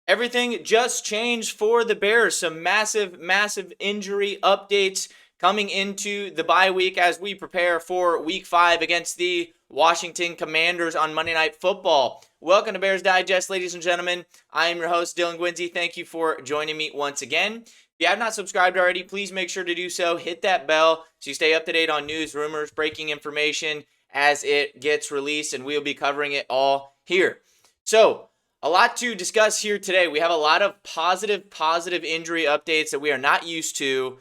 Everything just changed for the Bears. Some massive injury updates coming into the bye week as we prepare for week 5 against the Washington Commanders on Monday Night Football. Welcome to Bears Digest, ladies and gentlemen. I am your host, Dylan Guinzy. Thank you for joining me once again. If you have not subscribed already, please make sure to do so. Hit that bell so you stay up to date on news, rumors, breaking information as it gets released, and we'll be covering it all here. So, a lot to discuss here today. We have a lot of positive injury updates that we are not used to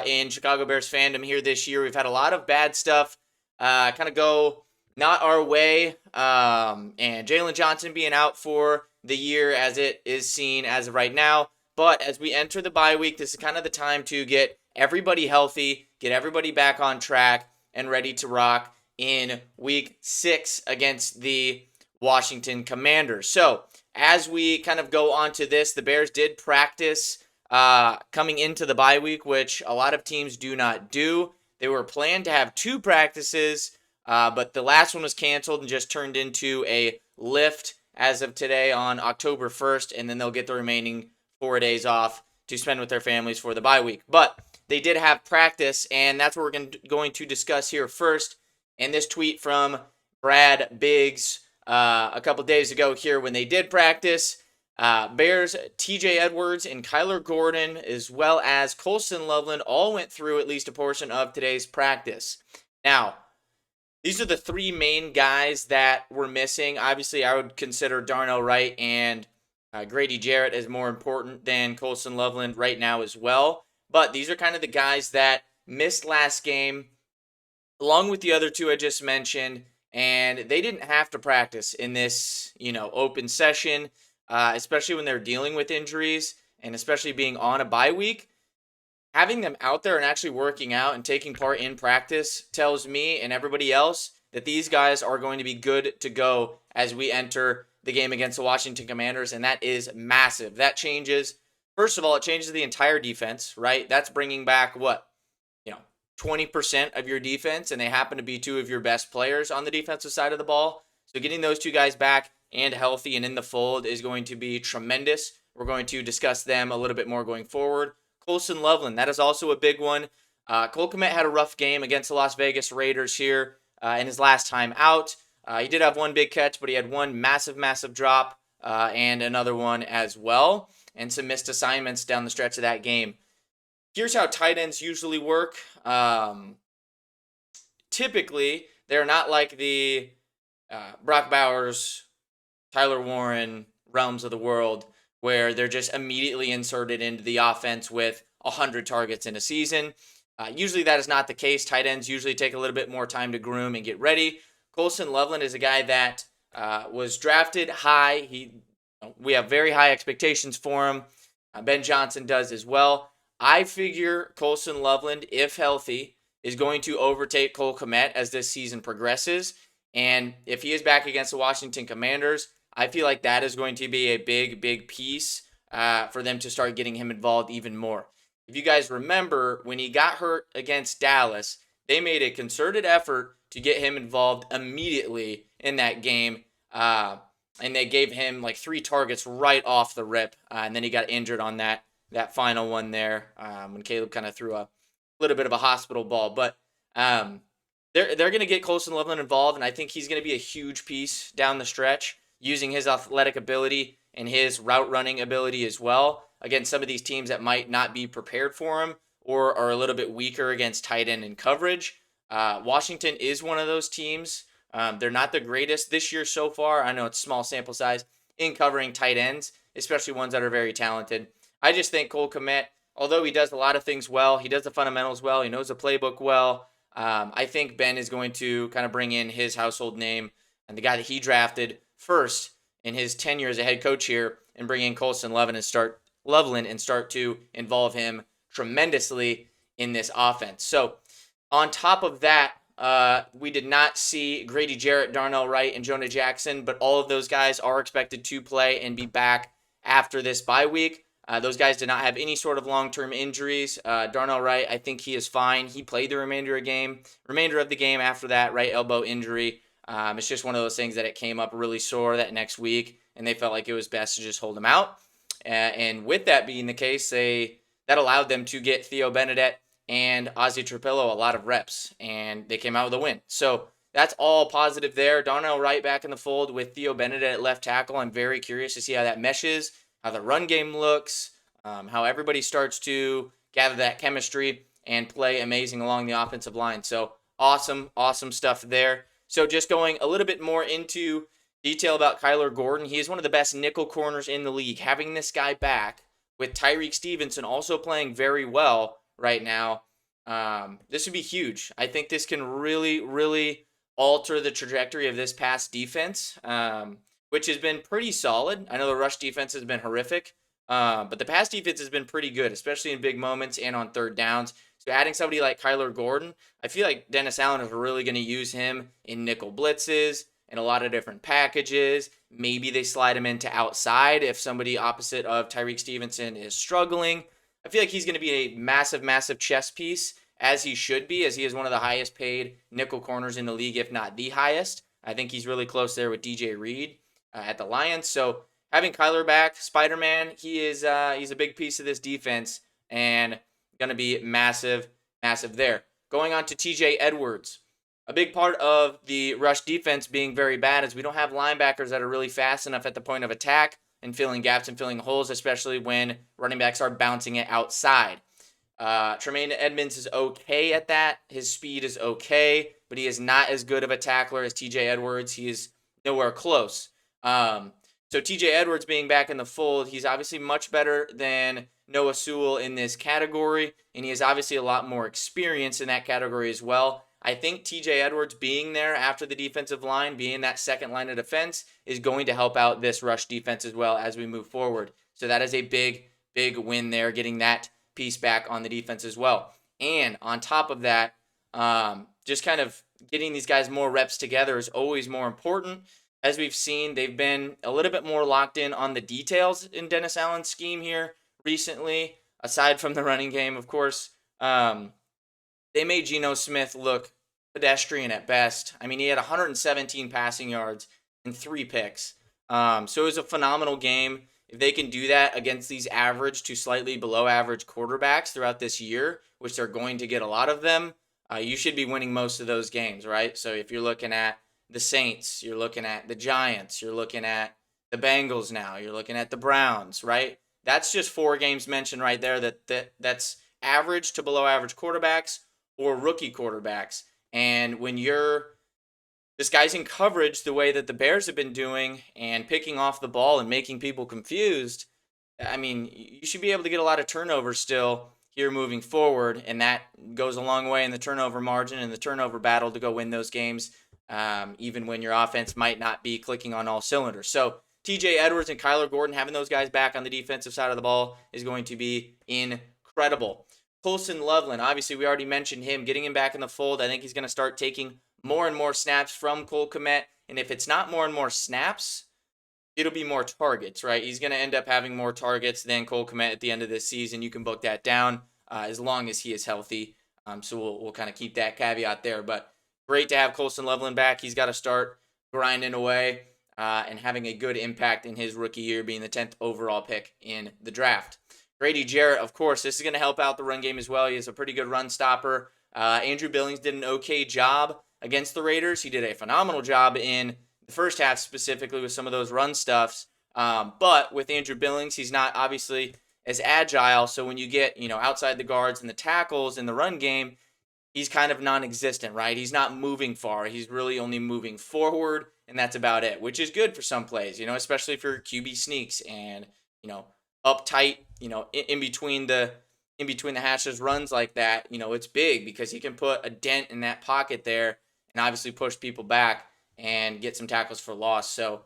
in Chicago Bears fandom here this year. We've had a lot of bad stuff kind of go not our way, and Jaylon Johnson being out for the year as it is seen as of right now. But as we enter the bye week, this is kind of the time to get everybody healthy, get everybody back on track, and ready to rock in week 6 against the Washington Commanders. So, as we kind of go on to this, the Bears did practice coming into the bye week, which a lot of teams do not do. They were planned to have 2 practices, but the last one was canceled and just turned into a lift as of today on October 1st, and then they'll get the remaining 4 days off to spend with their families for the bye week. But they did have practice, and that's what we're going to discuss here first. And this tweet from Brad Biggs a couple days ago here when they did practice. Bears, TJ Edwards and Kyler Gordon, as well as Colston Loveland, all went through at least a portion of today's practice. Now, these are the 3 main guys that were missing. Obviously, I would consider Darnell Wright and Grady Jarrett as more important than Colston Loveland right now as well. But these are kind of the guys that missed last game, along with the other 2 I just mentioned. And they didn't have to practice in this, open session, especially when they're dealing with injuries and especially being on a bye week. Having them out there and actually working out and taking part in practice tells me and everybody else that these guys are going to be good to go as we enter the game against the Washington Commanders, and that is massive. That changes, first of all, it changes the entire defense, right? That's bringing back 20% of your defense, and they happen to be 2 of your best players on the defensive side of the ball. So getting those 2 guys back and healthy and in the fold is going to be tremendous. We're going to discuss them a little bit more going forward. Colston Loveland, that is also a big one. Cole Kmet had a rough game against the Las Vegas Raiders here in his last time out. He did have 1 big catch, but he had 1 massive drop and another one as well, and some missed assignments down the stretch of that game. Here's how tight ends usually work. Typically, they're not like the Brock Bowers, Tyler Warren realms of the world, where they're just immediately inserted into the offense with 100 targets in a season. Usually that is not the case. Tight ends usually take a little bit more time to groom and get ready. Colston Loveland is a guy that was drafted high. We have very high expectations for him. Ben Johnson does as well. I figure Colston Loveland, if healthy, is going to overtake Cole Kmet as this season progresses. And if he is back against the Washington Commanders, I feel like that is going to be a big piece for them to start getting him involved even more. If you guys remember, when he got hurt against Dallas, they made a concerted effort to get him involved immediately in that game. And they gave him like 3 targets right off the rip. And then he got injured on that final one there when Caleb kind of threw a little bit of a hospital ball. But they're going to get Colston Loveland involved, and I think he's going to be a huge piece down the stretch, using his athletic ability and his route running ability as well against some of these teams that might not be prepared for him or are a little bit weaker against tight end and coverage. Washington is one of those teams. They're not the greatest this year so far. I know it's small sample size in covering tight ends, especially ones that are very talented. I just think Cole Kmet, although he does a lot of things well, he does the fundamentals well, he knows the playbook well, I think Ben is going to kind of bring in his household name and the guy that he drafted first in his tenure as a head coach here and bring in Colston Loveland and start to involve him tremendously in this offense. So on top of that, we did not see Grady Jarrett, Darnell Wright, and Jonah Jackson, but all of those guys are expected to play and be back after this bye week. Those guys did not have any sort of long-term injuries. Darnell Wright, I think he is fine. He played the remainder of the game after that right elbow injury. It's just one of those things that it came up really sore that next week, and they felt like it was best to just hold him out. And with that being the case, that allowed them to get Theo Benedette and Ozzy Trapillo a lot of reps, and they came out with a win. So that's all positive there. Darnell Wright back in the fold with Theo Benedette at left tackle. I'm very curious to see how that meshes, how the run game looks, how everybody starts to gather that chemistry and play amazing along the offensive line. So awesome stuff there. So just going a little bit more into detail about Kyler Gordon. He is one of the best nickel corners in the league. Having this guy back with Tyreek Stevenson also playing very well right now, this would be huge. I think this can really alter the trajectory of this pass defense, which has been pretty solid. I know the rush defense has been horrific, but the pass defense has been pretty good, especially in big moments and on third downs. So adding somebody like Kyler Gordon, I feel like Dennis Allen is really going to use him in nickel blitzes and a lot of different packages. Maybe they slide him into outside if somebody opposite of Tyreek Stevenson is struggling. I feel like he's going to be a massive chess piece, as he should be, as he is one of the highest paid nickel corners in the league, if not the highest. I think he's really close there with DJ Reed at the Lions. So having Kyler back, Spider-Man, he's a big piece of this defense and going to be massive there. Going on to TJ Edwards. A big part of the rush defense being very bad is we don't have linebackers that are really fast enough at the point of attack and filling gaps and filling holes, especially when running backs are bouncing it outside. Tremaine Edmonds is okay at that. His speed is okay, but he is not as good of a tackler as TJ Edwards. He is nowhere close. So TJ Edwards being back in the fold, he's obviously much better than Noah Sewell in this category, and he has obviously a lot more experience in that category as well. I think TJ Edwards being there after the defensive line, being that second line of defense, is going to help out this rush defense as well as we move forward. So that is a big win there, getting that piece back on the defense as well. And on top of that, just kind of getting these guys more reps together is always more important. As we've seen, they've been a little bit more locked in on the details in Dennis Allen's scheme here recently, aside from the running game, of course. They made Geno Smith look pedestrian at best. I mean, he had 117 passing yards and 3 picks. So it was a phenomenal game. If they can do that against these average to slightly below average quarterbacks throughout this year, which they're going to get a lot of them, you should be winning most of those games, right? So if you're looking at the Saints, you're looking at the Giants, you're looking at the Bengals now, you're looking at the Browns, right? That's just 4 games mentioned right there that's average to below average quarterbacks or rookie quarterbacks. And when you're disguising coverage the way that the Bears have been doing and picking off the ball and making people confused, I mean, you should be able to get a lot of turnovers still here moving forward, and that goes a long way in the turnover margin and the turnover battle to go win those games, even when your offense might not be clicking on all cylinders. So TJ Edwards and Kyler Gordon, having those guys back on the defensive side of the ball is going to be incredible. Colston Loveland, obviously we already mentioned him, getting him back in the fold. I think he's going to start taking more and more snaps from Cole Kmet, and if it's not more and more snaps, it'll be more targets, right? He's going to end up having more targets than Cole Kmet at the end of this season. You can book that down as long as he is healthy. So we'll kind of keep that caveat there, but great to have Colston Loveland back. He's got to start grinding away and having a good impact in his rookie year, being the 10th overall pick in the draft. Grady Jarrett, of course, this is going to help out the run game as well. He is a pretty good run stopper. Andrew Billings did an okay job against the Raiders. He did a phenomenal job in the first half, specifically with some of those run stuffs. But with Andrew Billings, he's not obviously as agile. So when you get, outside the guards and the tackles in the run game, he's kind of non-existent, right? He's not moving far. He's really only moving forward, and that's about it, which is good for some plays, especially for QB sneaks and, up tight, in between the hashes runs like that. It's big because he can put a dent in that pocket there and obviously push people back and get some tackles for loss. So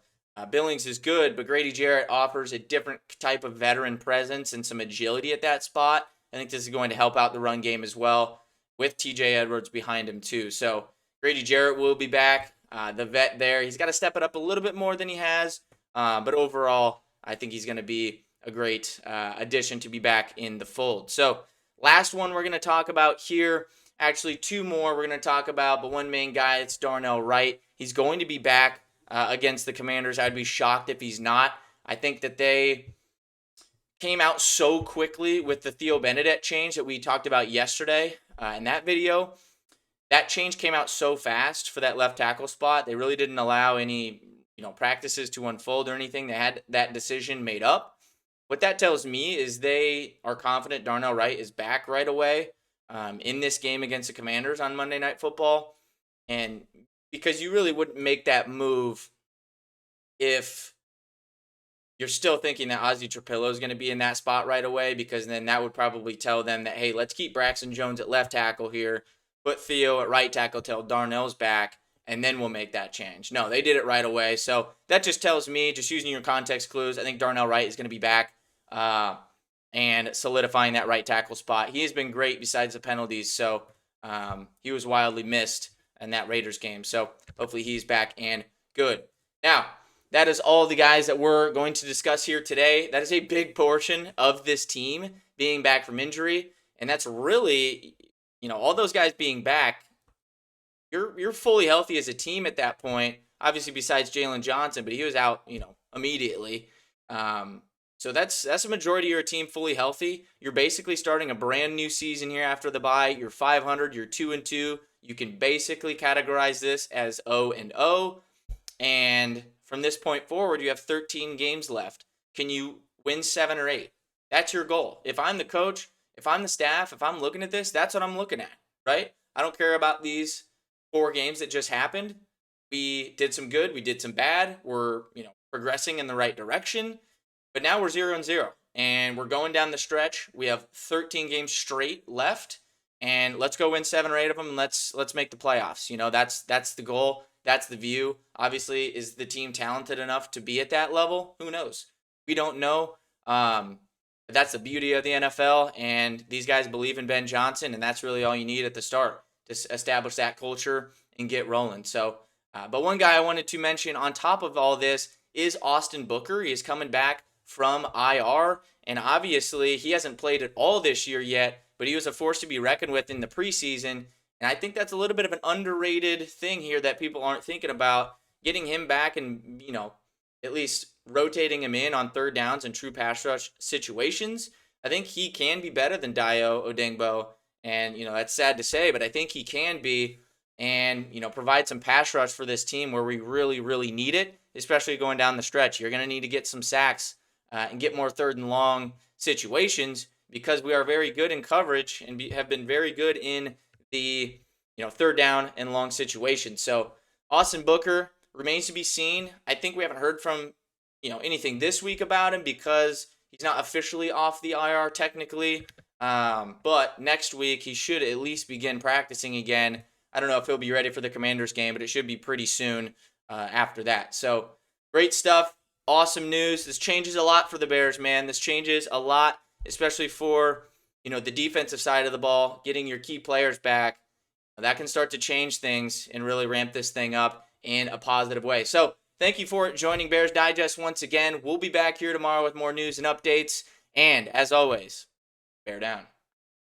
Billings is good, but Grady Jarrett offers a different type of veteran presence and some agility at that spot. I think this is going to help out the run game as well with TJ Edwards behind him too. So Grady Jarrett will be back, the vet there. He's got to step it up a little bit more than he has, but overall, I think he's going to be a great addition to be back in the fold. So last one we're going to talk about here, actually 2 more we're going to talk about, but one main guy, it's Darnell Wright. He's going to be back against the Commanders. I'd be shocked if he's not. I think that they came out so quickly with the Theo Benedette change that we talked about yesterday in that video. That change came out so fast for that left tackle spot. They really didn't allow any, practices to unfold or anything. They had that decision made up. What that tells me is they are confident Darnell Wright is back right away in this game against the Commanders on Monday Night Football. And because you really wouldn't make that move if you're still thinking that Ozzie Trapillo is going to be in that spot right away, because then that would probably tell them that, hey, let's keep Braxton Jones at left tackle here, put Theo at right tackle till Darnell's back, and then we'll make that change. No, they did it right away. So that just tells me, just using your context clues, I think Darnell Wright is going to be back and solidifying that right tackle spot. He has been great besides the penalties, so he was wildly missed in that Raiders game. So hopefully he's back and good. Now, that is all the guys that we're going to discuss here today. That is a big portion of this team being back from injury, and that's really, all those guys being back. You're fully healthy as a team at that point. Obviously, besides Jaylon Johnson, but he was out, immediately. So that's a majority of your team fully healthy. You're basically starting a brand new season here after the bye. You're 500. You're 2-2. You can basically categorize this as 0-0, and from this point forward, you have 13 games left. Can you win 7 or 8? That's your goal. If I'm the coach, if I'm the staff, if I'm looking at this, that's what I'm looking at, right? I don't care about these 4 games that just happened. We did some good. We did some bad. We're, progressing in the right direction. But now we're 0-0, and we're going down the stretch. We have 13 games straight left, and let's go win 7 or 8 of them, and let's make the playoffs. That's the goal. That's the view. Obviously, is the team talented enough to be at that level? Who knows? We don't know. But that's the beauty of the NFL, and these guys believe in Ben Johnson, and that's really all you need at the start to establish that culture and get rolling. So, but one guy I wanted to mention on top of all this is Austin Booker. He is coming back from IR, and obviously he hasn't played at all this year yet, but he was a force to be reckoned with in the preseason. And I think that's a little bit of an underrated thing here that people aren't thinking about, getting him back and, at least rotating him in on third downs and true pass rush situations. I think he can be better than Dayo Odunze. And, that's sad to say, but I think he can be and, provide some pass rush for this team where we really, really need it, especially going down the stretch. You're going to need to get some sacks and get more third and long situations because we are very good in coverage and have been very good in the third down and long situations. So Austin Booker remains to be seen. I think we haven't heard from anything this week about him because he's not officially off the IR technically. But next week he should at least begin practicing again. I don't know if he'll be ready for the Commanders game, but it should be pretty soon after that. So great stuff. Awesome news. This changes a lot for the Bears, man. This changes a lot, especially for the defensive side of the ball, getting your key players back. That can start to change things and really ramp this thing up in a positive way. So thank you for joining Bears Digest once again. We'll be back here tomorrow with more news and updates. And as always, bear down.